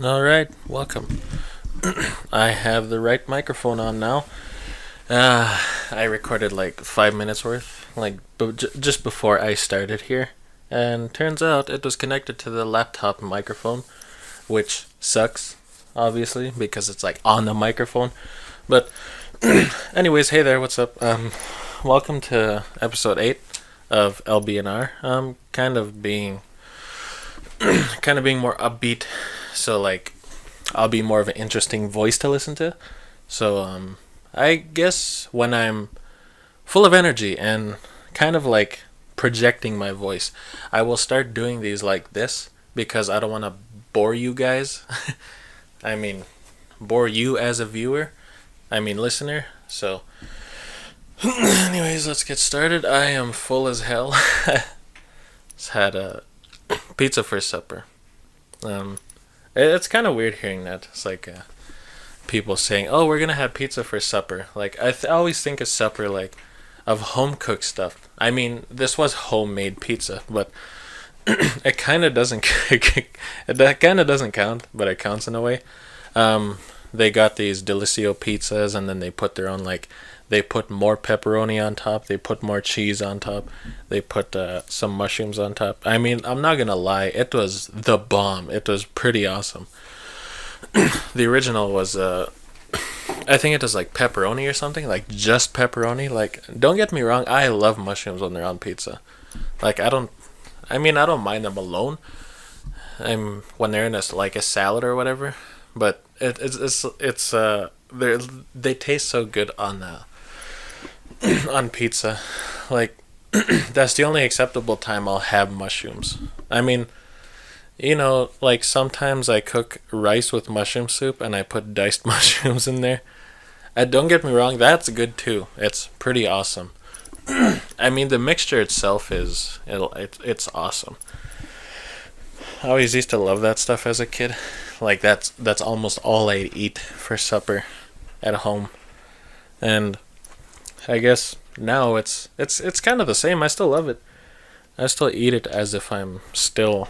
All right, welcome. I have the right microphone on now. Uh, I recorded like 5 minutes worth, like just before I started here, and turns out it was connected to the laptop microphone, which sucks, obviously, because it's like on the microphone. But, anyways, hey there, what's up? Welcome to episode 8 of LBNR. Kind of being more upbeat, so like I'll be more of an interesting voice to listen to. So I guess when I'm full of energy and kind of like projecting my voice, I will start doing these like this because I don't want to bore you guys. I mean, bore you as a viewer. I mean, listener. So, anyways, let's get started. I am full as hell. Just had a pizza for supper. Um, it's kind of weird hearing that. It's like people saying, "Oh, we're gonna have pizza for supper." Like I always think of supper like of home cooked stuff. I mean, this was homemade pizza, but it kind of doesn't. That kind of doesn't count, but it counts in a way. They got these Delissio pizzas, and then they put their own like. They put more pepperoni on top. They put more cheese on top. They put some mushrooms on top. I mean, I'm not gonna lie. It was the bomb. It was pretty awesome. The original was I think it was like pepperoni or something, like just pepperoni. Like, don't get me wrong, I love mushrooms when they're on pizza. Like, I don't mind them alone. When they're in like a salad or whatever, but they taste so good on on pizza. Like, that's the only acceptable time I'll have mushrooms. I mean, like sometimes I cook rice with mushroom soup and I put diced mushrooms in there. Don't get me wrong, that's good too. It's pretty awesome. I mean, the mixture itself it's awesome. I always used to love that stuff as a kid. Like that's almost all I eat for supper at home. And I guess now it's kind of the same. I still love it. I still eat it as if I'm still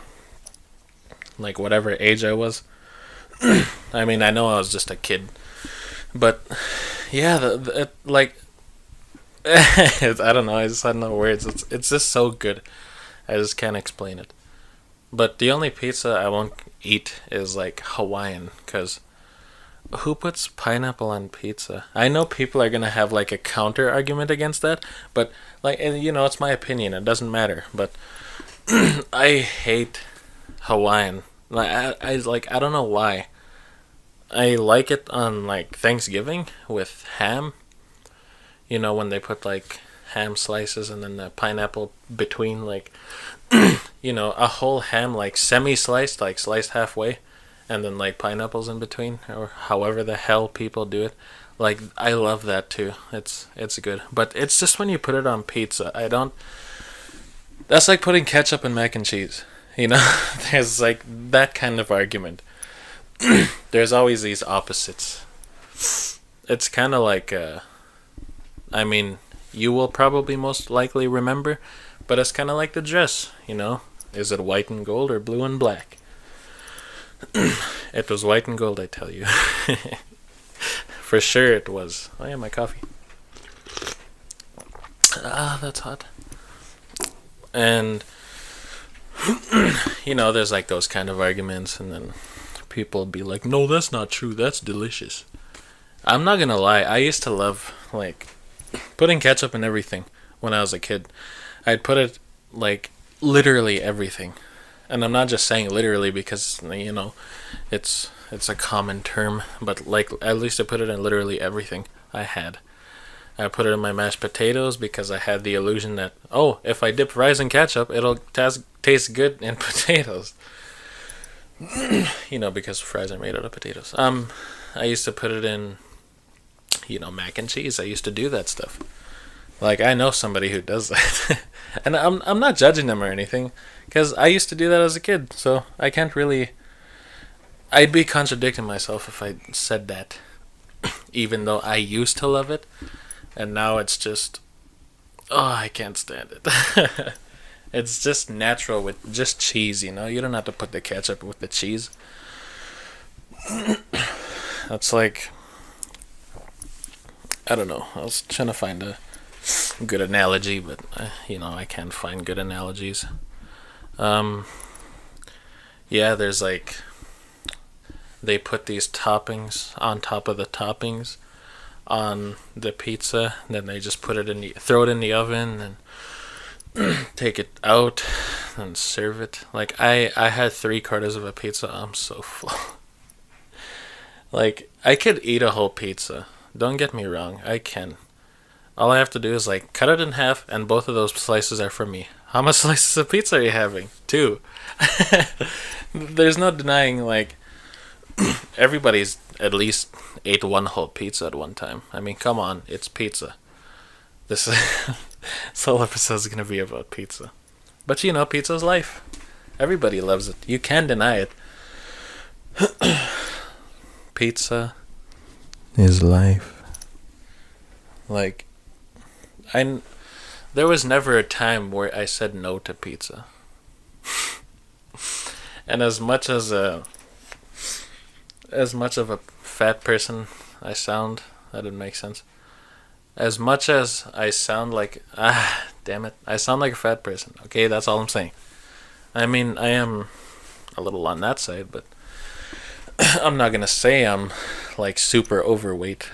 like whatever age I was. I mean, I know I was just a kid, but yeah, like I don't know. I just had no words. It's just so good. I just can't explain it. But the only pizza I won't eat is like Hawaiian, cause who puts pineapple on pizza? I know people are gonna have like a counter argument against that, but like, and, it's my opinion. It doesn't matter. But I hate Hawaiian. Like I don't know why. I like it on like Thanksgiving with ham. When they put like ham slices and then the pineapple between, like a whole ham like semi-sliced, like sliced halfway, and then like pineapples in between, or however the hell people do it. Like, I love that too. It's good, but it's just when you put it on pizza, I don't. That's like putting ketchup in mac and cheese. There's like that kind of argument. There's always these opposites. It's kind of like, I mean, you will probably most likely remember, but it's kind of like the dress. Is it white and gold or blue and black? It was white and gold, I tell you. For sure it was. Oh yeah, my coffee. Ah, that's hot. And there's like those kind of arguments, and then people be like, "No, that's not true. That's delicious." I'm not gonna lie. I used to love like putting ketchup in everything when I was a kid. I'd put it like literally everything, and I'm not just saying literally because it's a common term, but like at least I put it in literally everything I had. I put it in my mashed potatoes because I had the illusion that, oh, if I dip fries in ketchup, it'll taste good in potatoes. Because fries are made out of potatoes. I used to put it in, mac and cheese. I used to do that stuff. Like, I know somebody who does that. And I'm not judging them or anything, because I used to do that as a kid, so I can't really. I'd be contradicting myself if I said that. Even though I used to love it, and now it's just. Oh, I can't stand it. It's just natural with just cheese, You don't have to put the ketchup with the cheese. That's like, I don't know. I was trying to find a good analogy, but I can't find good analogies. Um, yeah, there's like they put these toppings on top of the toppings on the pizza, then they just throw it in the oven and take it out and serve it. Like I had 3 quarters of a pizza. I'm so full. Like I could eat a whole pizza. Don't get me wrong, I can. All I have to do is like cut it in half, and both of those slices are for me. How much slices of pizza are you having? 2. There's no denying like everybody's at least ate one whole pizza at one time. I mean, come on, it's pizza. This this whole episode is gonna be about pizza. But pizza's life. Everybody loves it. You can't deny it. Pizza is life. Like, I there was never a time where I said no to pizza. And as much of a fat person I sound, that didn't make sense. As much as I sound like damn it, I sound like a fat person. Okay, that's all I'm saying. I mean, I am a little on that side, but I'm not gonna say I'm like super overweight.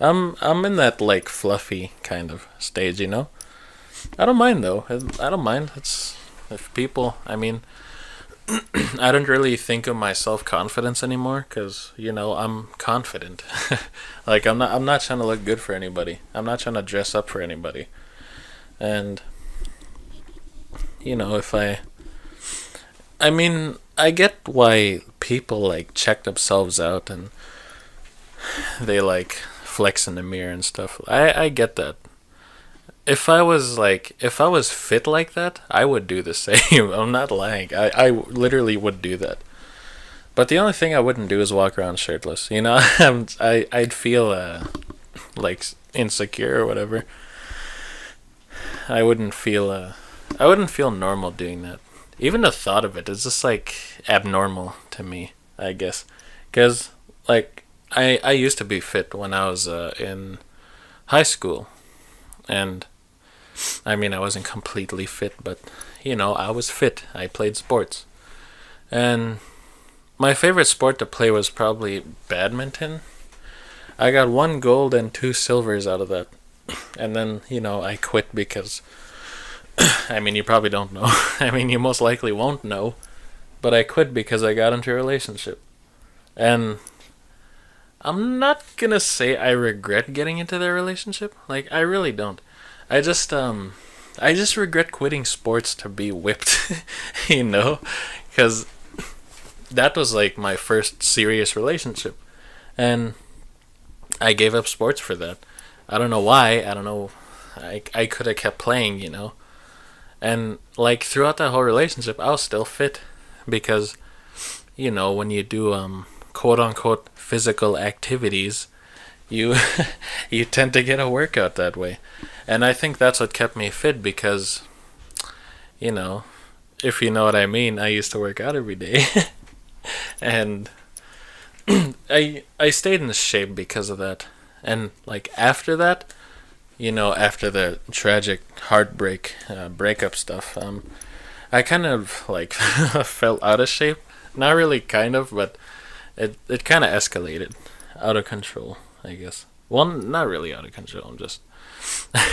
I'm in that like fluffy kind of stage. I don't mind though. I don't mind. It's if people. I mean, I don't really think of my self confidence anymore because I'm confident. Like I'm not trying to look good for anybody. I'm not trying to dress up for anybody. And if I mean, I get why people like check themselves out and they like flex in the mirror and stuff. I get that. If I was fit like that, I would do the same. I'm not lying. I literally would do that. But the only thing I wouldn't do is walk around shirtless. I'd feel like insecure or whatever. I wouldn't feel normal doing that. Even the thought of it is just like abnormal to me, I guess. Cuz like I used to be fit when I was in high school. And I mean, I wasn't completely fit, but I was fit. I played sports. And my favorite sport to play was probably badminton. I got 1 gold and 2 silvers out of that. And then, I quit because I mean, you probably don't know. I mean, you most likely won't know, but I quit because I got into a relationship. And I'm not going to say I regret getting into that relationship. Like I really don't. I just regret quitting sports to be whipped, because that was like my first serious relationship, and I gave up sports for that. I don't know why. I don't know. I could have kept playing. And like throughout that whole relationship, I was still fit because, when you do quote unquote physical activities, you you tend to get a workout that way. And I think that's what kept me fit because, if you know what I mean, I used to work out every day. And I stayed in shape because of that. And like after that, after the tragic heartbreak breakup stuff, I kind of like fell out of shape. Not really kind of, but it kind of escalated out of control, I guess. Well, not really out of control.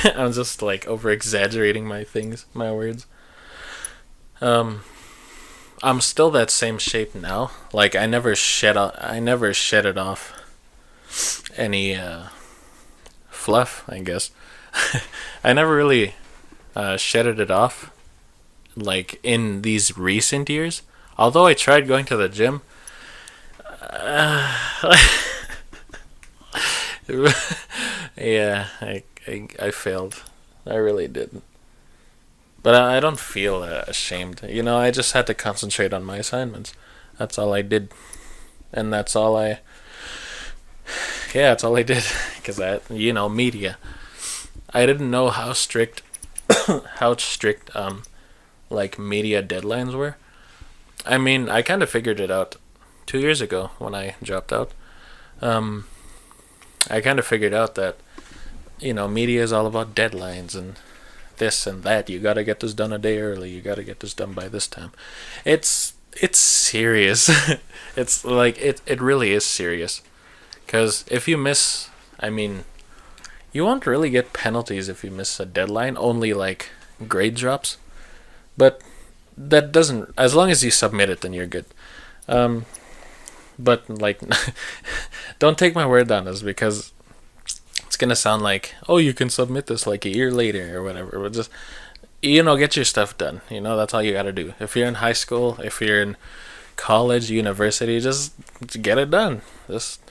I'm just like over exaggerating my words. I'm still that same shape now. Like I never shed it off any fluff, I guess. I never really shedded it off like in these recent years. Although I tried going to the gym. Yeah, I failed. I really did. But I don't feel ashamed. I just had to concentrate on my assignments. That's all I did. And that's all I. Yeah, that's all I did. Because media. I didn't know how strict. How strict, like, media deadlines were. I mean, I kind of figured it out 2 years ago when I dropped out, um, I kind of figured out that media is all about deadlines and this and that. You gotta get this done a day early. You gotta get this done by this time. It's serious. It's like it really is serious. Cause if you miss, I mean, you won't really get penalties if you miss a deadline. Only like grade drops, but that doesn't. As long as you submit it, then you're good. Um, but like, don't take my word on this because it's gonna sound like, oh, you can submit this like a year later or whatever. But just get your stuff done. That's all you gotta do. If you're in high school, if you're in college, university, just get it done. Just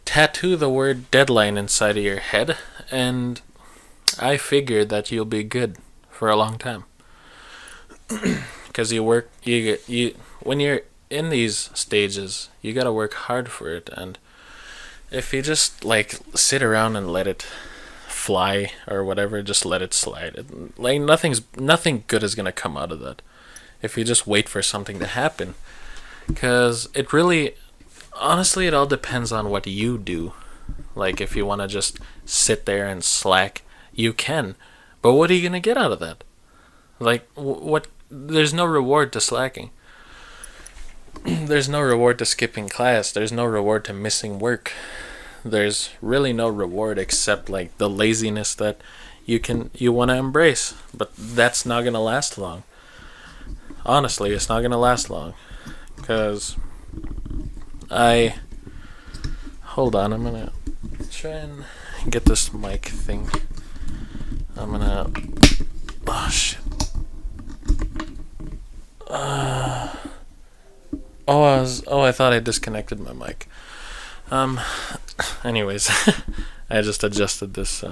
tattoo the word deadline inside of your head, and I figured that you'll be good for a long time. Because you when you're in these stages, you gotta work hard for it, and if you just like sit around and let it fly or whatever, just let it slide. Like nothing good is gonna come out of that if you just wait for something to happen. Because it really, honestly, it all depends on what you do. Like if you want to just sit there and slack, you can. But what are you gonna get out of that? Like what? There's no reward to slacking. There's no reward to skipping class. There's no reward to missing work. There's really no reward except like the laziness that you want to embrace, but that's not gonna last long. Honestly, it's not gonna last long, cause hold on, I'm gonna try and get this mic thing. Oh shit. I thought I disconnected my mic. Anyways, I just adjusted this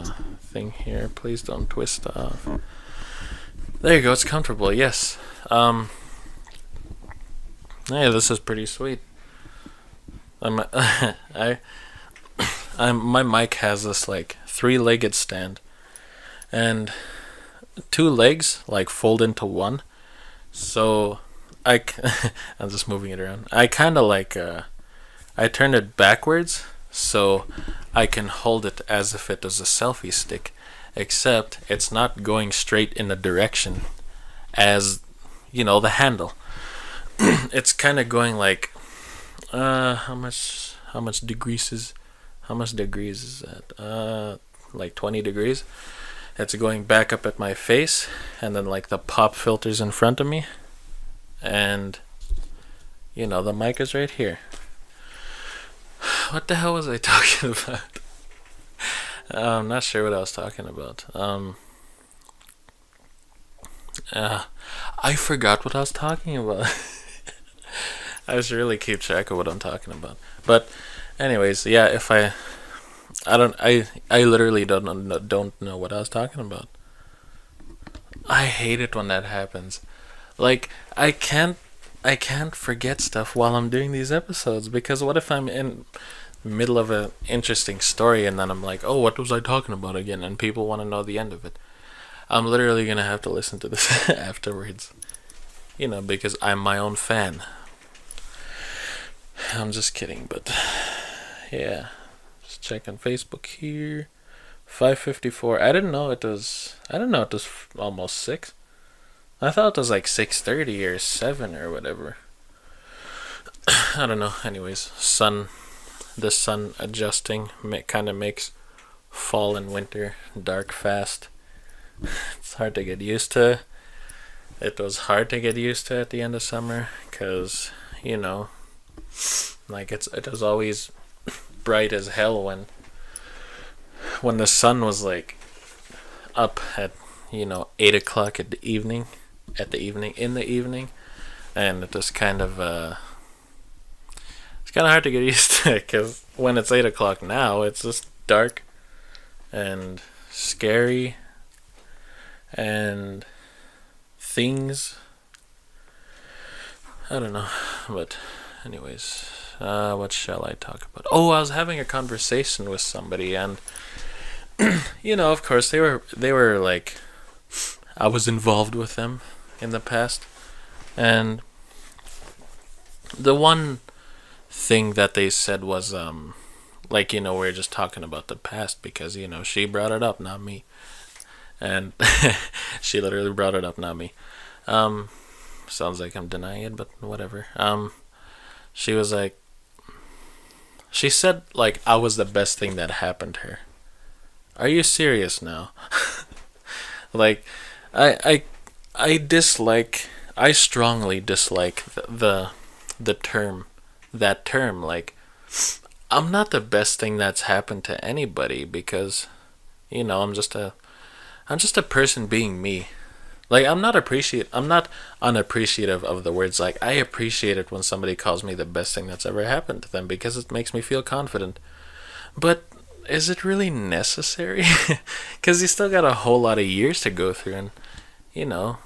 thing here. Please don't twist off. There you go. It's comfortable. Yes. Yeah, this is pretty sweet. My mic has this like 3-legged stand, and 2 legs like fold into one. So I'm just moving it around. I kind of like I turned it backwards so I can hold it as if it was a selfie stick, except it's not going straight in the direction as the handle. It's kind of going like how much degrees is that? Like 20 degrees. It's going back up at my face, and then like the pop filter's in front of me, and the mic is right here. What the hell was I talking about? I'm not sure what I was talking about. I forgot what I was talking about. I should really keep track of what I'm talking about. But anyways, yeah, if I literally don't know what I was talking about. I hate it when that happens. Like I can't forget stuff while I'm doing these episodes, because what if I'm in the middle of an interesting story and then I'm like, oh, what was I talking about again? And people want to know the end of it. I'm literally gonna have to listen to this afterwards. Because I'm my own fan. I'm just kidding, but yeah. Just checking Facebook here. 5:54. I didn't know it was almost 6. I thought it was like 6:30 or 7 or whatever. I don't know. Anyways, the sun adjusting kind of makes fall and winter dark fast. It's hard to get used to. It was hard to get used to at the end of summer, because like it was always bright as hell when the sun was like up at 8 o'clock in the evening, and it was kind of it's kind of hard to get used to it, because when it's 8 o'clock now, it's just dark and scary and things. I don't know, but anyways, what shall I talk about? Oh, I was having a conversation with somebody, and of course they were like, I was involved with them in the past, and The one thing that they said was like, we are just talking about the past because she brought it up, not me. And she literally brought it up, not me. um Sounds like I'm denying it, but whatever. She was like, she said like I was the best thing that happened to her. Are you serious now? Like, I I I dislike, I strongly dislike the term, that term. Like, I'm not the best thing that's happened to anybody because I'm just a person being me. Like, I'm not unappreciative of the words. Like, I appreciate it when somebody calls me the best thing that's ever happened to them because it makes me feel confident. But is it really necessary? Cuz you still got a whole lot of years to go through, and you know,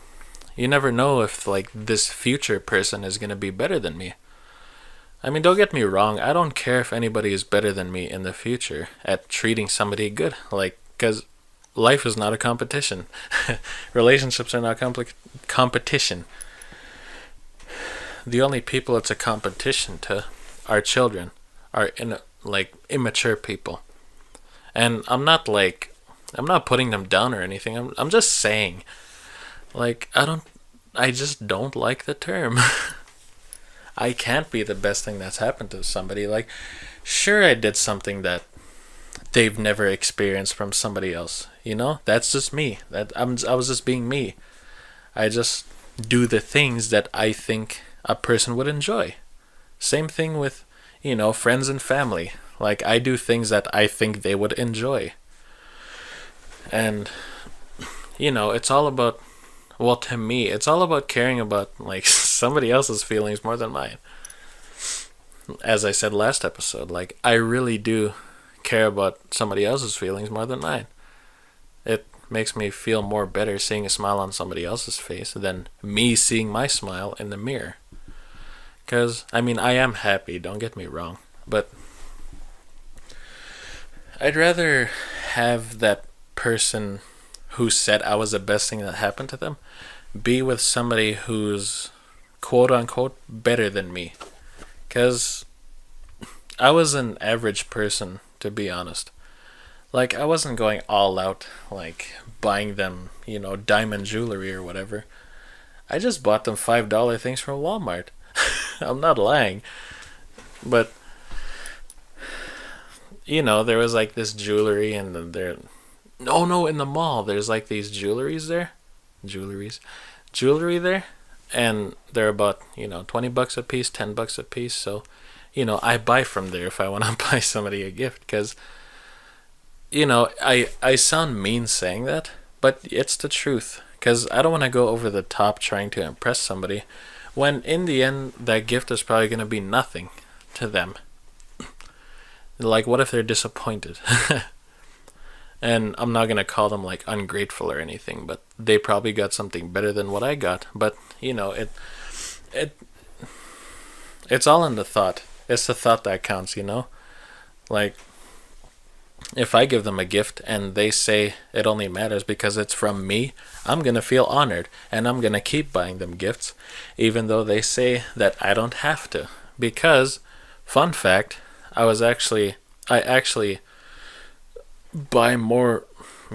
you never know if like this future person is going to be better than me. I mean, don't get me wrong, I don't care if anybody is better than me in the future at treating somebody good. Like, cuz life is not a competition. Relationships are not competition. The only people it's a competition to are children, are like immature people. And I'm not putting them down or anything. I'm just saying, like, I just don't like the term. I can't be the best thing that's happened to somebody. Like, sure, I did something that they've never experienced from somebody else. That's just me. I was just being me. I just do the things that I think a person would enjoy. Same thing with, friends and family. Like, I do things that I think they would enjoy. And, it's all about, well, to me, it's all about caring about, like, somebody else's feelings more than mine. As I said last episode, like, I really do care about somebody else's feelings more than mine. It makes me feel more better seeing a smile on somebody else's face than me seeing my smile in the mirror. Because, I mean, I am happy, don't get me wrong. But I'd rather have that person who said I was the best thing that happened to them be with somebody who's quote unquote better than me. Because I was an average person, to be honest. Like, I wasn't going all out, like, buying them, diamond jewelry or whatever. I just bought them $5 things from Walmart. I'm not lying. But, there was, like, this jewelry, and then there... No, in the mall, there's, like, these jewelries there. Jewelry there. And they're about, $20 a piece, $10 a piece. So, I buy from there if I want to buy somebody a gift. Because, I sound mean saying that, but it's the truth. Because I don't want to go over the top trying to impress somebody, when in the end, that gift is probably going to be nothing to them. Like, what if they're disappointed? And I'm not going to call them, like, ungrateful or anything, but they probably got something better than what I got. But, it it's all in the thought. It's the thought that counts, Like, if I give them a gift and they say it only matters because it's from me, I'm going to feel honored, and I'm going to keep buying them gifts, even though they say that I don't have to. Because, fun fact, I actually buy more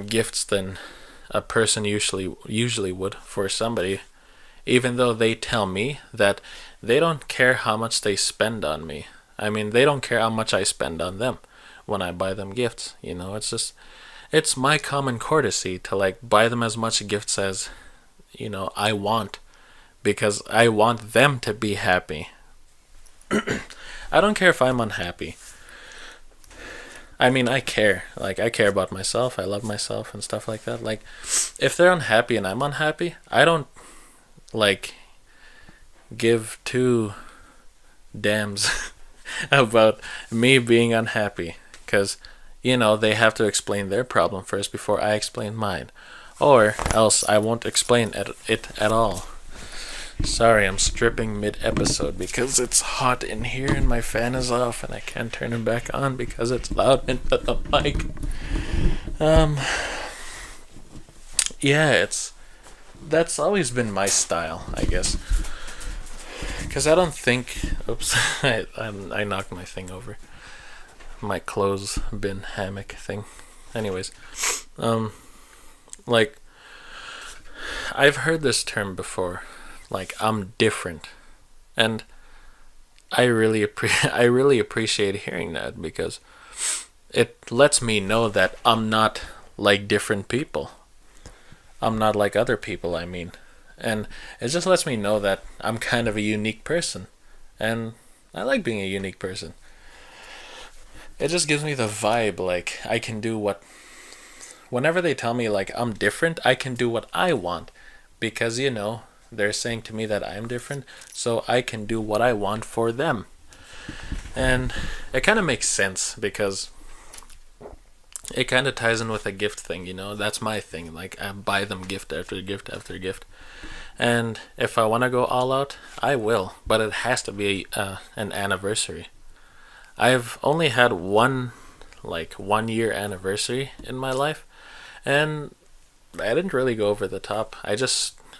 gifts than a person usually would for somebody, even though they tell me that they don't care how much they spend on me. I mean, they don't care how much I spend on them when I buy them gifts. It's my common courtesy to, like, buy them as much gifts as I want, because I want them to be happy. I don't care if I'm unhappy. I mean, I care. Like, I care about myself. I love myself and stuff like that. Like, if they're unhappy and I'm unhappy, I don't, like, give two damns about me being unhappy. Because, they have to explain their problem first before I explain mine. Or else I won't explain it at all. Sorry, I'm stripping mid-episode because it's hot in here and my fan is off and I can't turn it back on because it's loud into the mic. Yeah, that's always been my style, I guess. Because I don't think. Oops, I knocked my thing over. My clothes bin hammock thing. Anyways, um, like I've heard this term before, like I'm different, and I really appreciate hearing that because it lets me know that I'm not like different people. I'm not like other people. I mean, and it just lets me know that I'm kind of a unique person, and I like being a unique person. It just gives me the vibe like I can do what whenever they tell me like I'm different, I can do what I want because they're saying to me that I'm different, so I can do what I want for them. And it kind of makes sense because it kind of ties in with a gift thing. That's my thing. Like I buy them gift after gift after gift. And if I want to go all out, I will, but it has to be an anniversary. I've only had one 1 year anniversary in my life, and I didn't really go over the top.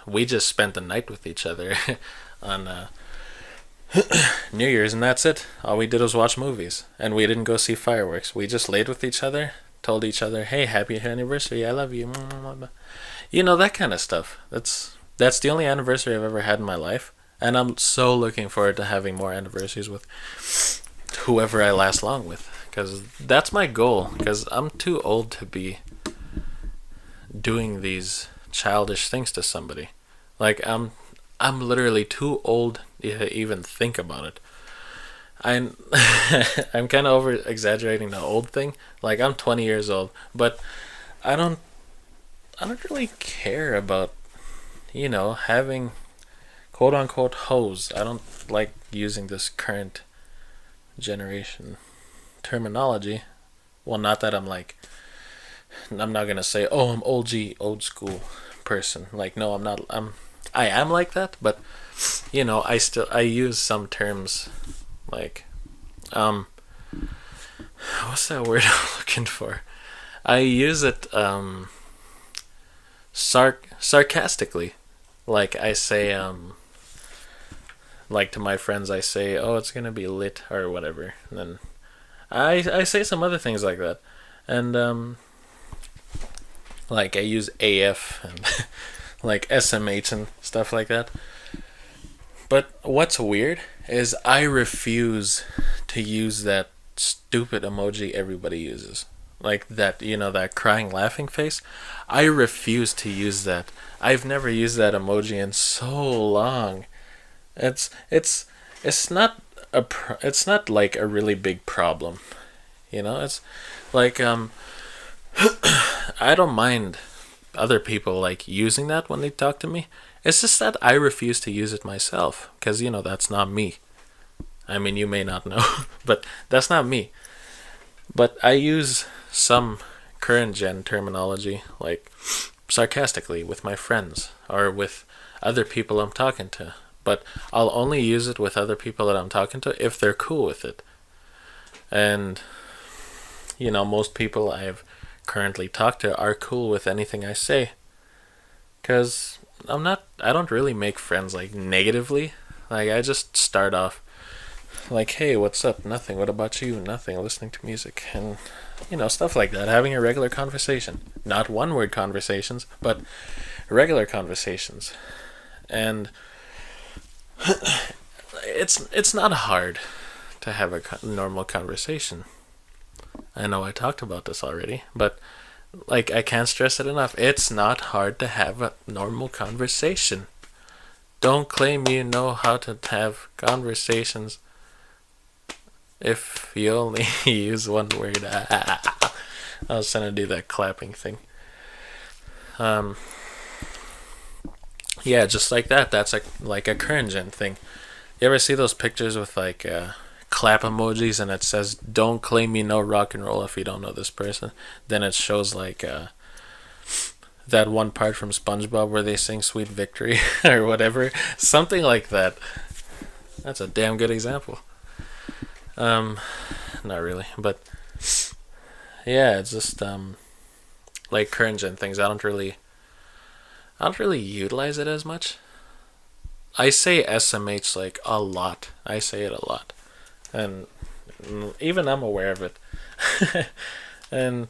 We just spent the night with each other on New Year's, and that's it. All we did was watch movies, and we didn't go see fireworks. We just laid with each other, told each other, "Hey, happy anniversary! I love you." That kind of stuff. That's the only anniversary I've ever had in my life, and I'm so looking forward to having more anniversaries with whoever I last long with, because that's my goal. Because I'm too old to be doing these childish things to somebody. Like I'm literally too old to even think about it. I'm I'm kind of over exaggerating the old thing. Like I'm 20 years old, but I don't I don't really care about having quote unquote hoes. I don't like using this current generation terminology. Well, not that I'm not gonna say, oh, I'm old school person. Like, no, I'm not. I am like that, but I use some terms like, what's that word I'm looking for? I use it sarcastically. Like I say, like to my friends, I say, "Oh, it's gonna be lit" or whatever. And then I say some other things like that, and like I use AF and like SMH and stuff like that. But what's weird is I refuse to use that stupid emoji everybody uses. Like that crying laughing face. I refuse to use that. I've never used that emoji in so long. It's not it's not like a really big problem. It's like I don't mind other people like using that when they talk to me. It's just that I refuse to use it myself because that's not me. I mean, you may not know, but that's not me. But I use some current gen terminology like sarcastically with my friends or with other people I'm talking to. But I'll only use it with other people that I'm talking to if they're cool with it. And most people I've currently talked to are cool with anything I say. Cause I don't really make friends like negatively. Like I just start off like, hey, what's up? Nothing. What about you? Nothing. Listening to music and stuff like that. Having a regular conversation, not one word conversations, but regular conversations, and it's not hard to have a normal conversation. I know I talked about this already, but like I can't stress it enough. It's not hard to have a normal conversation. Don't claim you know how to have conversations if you only use one word. I was trying to do that clapping thing. Yeah, just like that. That's like a current gen thing. You ever see those pictures with like clap emojis and it says "Don't claim you know rock and roll if you don't know this person"? Then it shows like that one part from SpongeBob where they sing "Sweet Victory" or whatever, something like that. That's a damn good example. Not really, but yeah, it's just like current gen things. I don't really utilize it as much. I say SMH like a lot. I say it a lot, and even I'm aware of it. And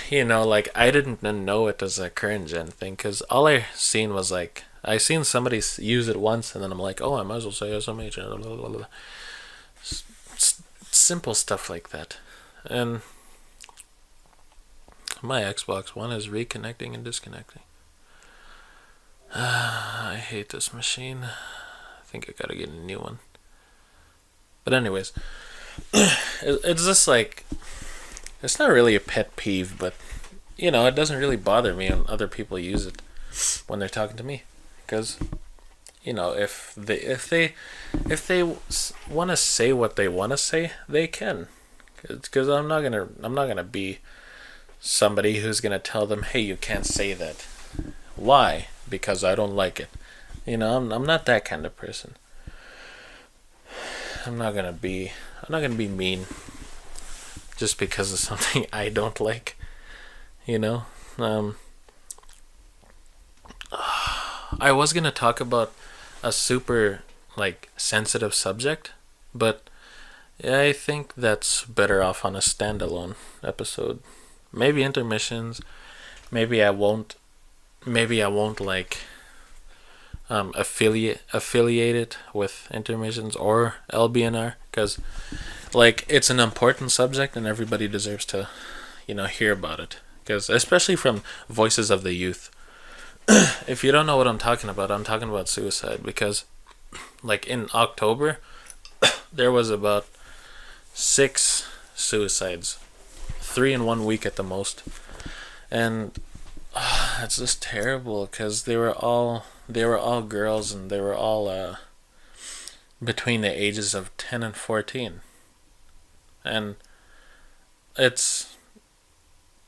like I didn't know it as a current gen thing because all I seen was like I seen somebody use it once, and then I'm like, oh, I might as well say SMH. Blah, blah, blah. Simple stuff like that, and my Xbox One is reconnecting and disconnecting. I hate this machine. I think I gotta get a new one. But anyways, it's just like it's not really a pet peeve, but it doesn't really bother me when other people use it when they're talking to me, because if they want to say what they want to say, they can. Because I'm not gonna be somebody who's gonna tell them, hey, you can't say that. Why? Because I don't like it. I'm not that kind of person. I'm not gonna be mean just because of something I don't like. I was gonna talk about a super sensitive subject, but I think that's better off on a standalone episode. Maybe intermissions. Maybe I won't. Maybe I won't affiliate it with intermissions or LBNR, because it's an important subject and everybody deserves to hear about it, because especially from voices of the youth. If you don't know what I'm talking about suicide, because in October there was about 6 suicides, 3 in 1 week at the most, and it's just terrible because they were all girls, and they were all between the ages of 10 and 14, and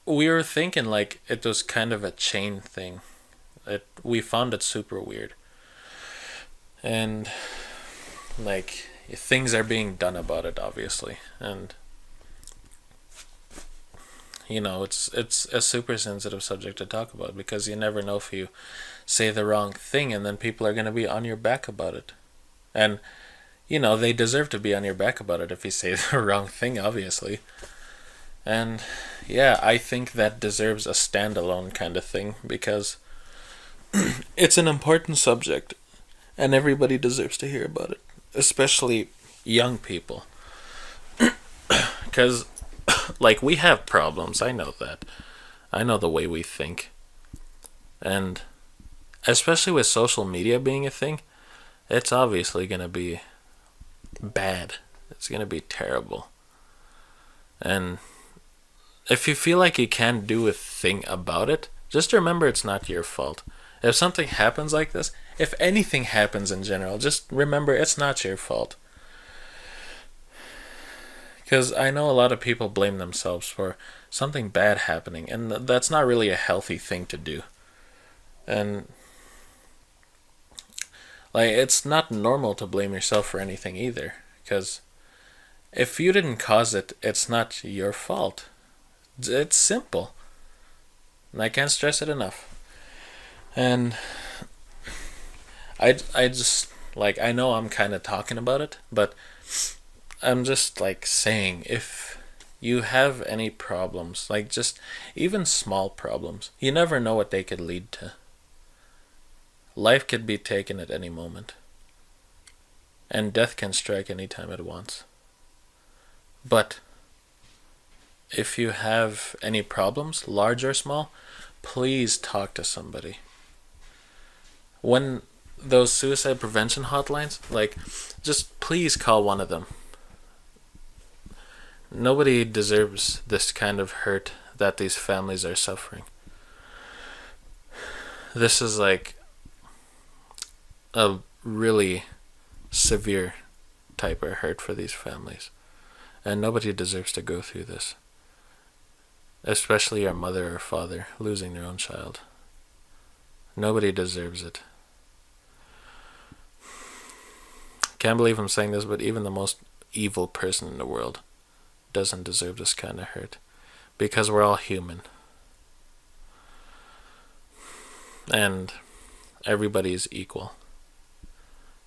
we were thinking it was kind of a chain thing. We found it super weird, and things are being done about it, obviously, and it's a super sensitive subject to talk about, because you never know if you say the wrong thing and then people are going to be on your back about it, and they deserve to be on your back about it if you say the wrong thing, obviously. And yeah, I think that deserves a standalone kind of thing, because it's an important subject and everybody deserves to hear about it, especially young people. Because we have problems, I know that. I know the way we think. And especially with social media being a thing, it's obviously going to be bad. It's going to be terrible. And if you feel like you can't do a thing about it, just remember it's not your fault. If something happens like this, if anything happens in general, just remember it's not your fault. Because I know a lot of people blame themselves for something bad happening, and that's not really a healthy thing to do. And it's not normal to blame yourself for anything either, because if you didn't cause it, it's not your fault. It's simple. And I can't stress it enough. And I just I know I'm kind of talking about it, but I'm just saying, if you have any problems, just even small problems, you never know what they could lead to. Life could be taken at any moment, and death can strike any time it wants. But if you have any problems, large or small, please talk to somebody. When those suicide prevention hotlines, just please call one of them. Nobody deserves this kind of hurt that these families are suffering. This is a really severe type of hurt for these families. And nobody deserves to go through this. Especially your mother or father losing their own child. Nobody deserves it. Can't believe I'm saying this, but even the most evil person in the world doesn't deserve this kind of hurt, because we're all human, and everybody is equal.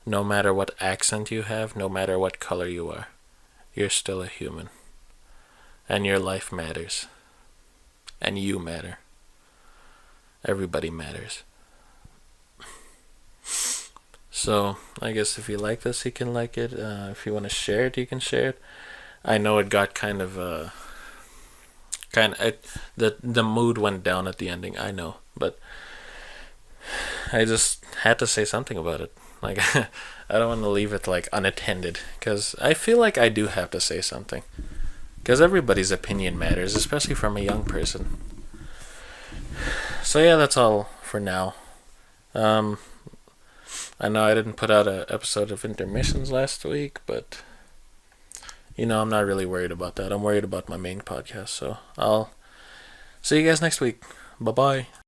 no matter what accent you have, no matter what color you are, you're still a human. And your life matters. And you matter. Everybody matters. So, I guess if you like this, you can like it. If you want to share it, you can share it. I know it got the mood went down at the ending. I know, but I just had to say something about it. Like, I don't want to leave it like unattended, because I feel like I do have to say something. Because everybody's opinion matters, especially from a young person. So yeah, that's all for now. I know I didn't put out an episode of Intermissions last week, but I'm not really worried about that. I'm worried about my main podcast, so I'll see you guys next week. Bye-bye.